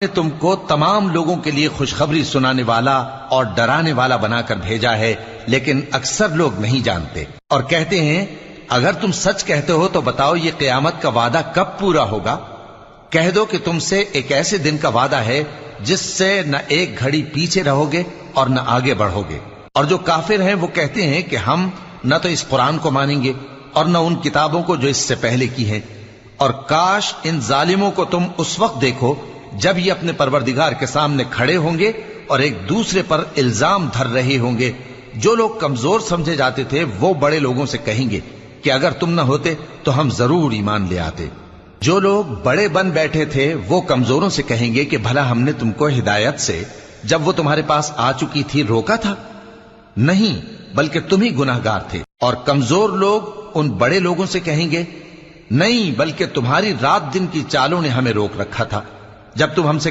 نے تم کو تمام لوگوں کے لیے خوشخبری سنانے والا اور ڈرانے والا بنا کر بھیجا ہے، لیکن اکثر لوگ نہیں جانتے اور کہتے ہیں اگر تم سچ کہتے ہو تو بتاؤ یہ قیامت کا وعدہ کب پورا ہوگا؟ کہہ دو کہ تم سے ایک ایسے دن کا وعدہ ہے جس سے نہ ایک گھڑی پیچھے رہو گے اور نہ آگے بڑھو گے۔ اور جو کافر ہیں وہ کہتے ہیں کہ ہم نہ تو اس قرآن کو مانیں گے اور نہ ان کتابوں کو جو اس سے پہلے کی ہیں، اور کاش ان ظالموں کو تم اس وقت دیکھو جب یہ اپنے پروردگار کے سامنے کھڑے ہوں گے اور ایک دوسرے پر الزام دھر رہے ہوں گے۔ جو لوگ کمزور سمجھے جاتے تھے وہ بڑے لوگوں سے کہیں گے کہ اگر تم نہ ہوتے تو ہم ضرور ایمان لے آتے۔ جو لوگ بڑے بن بیٹھے تھے وہ کمزوروں سے کہیں گے کہ بھلا ہم نے تم کو ہدایت سے جب وہ تمہارے پاس آ چکی تھی روکا تھا؟ نہیں، بلکہ تم ہی گناہ گار تھے۔ اور کمزور لوگ ان بڑے لوگوں سے کہیں گے نہیں، بلکہ تمہاری رات دن کی چالوں نے ہمیں روک رکھا تھا۔ جب تم ہم سے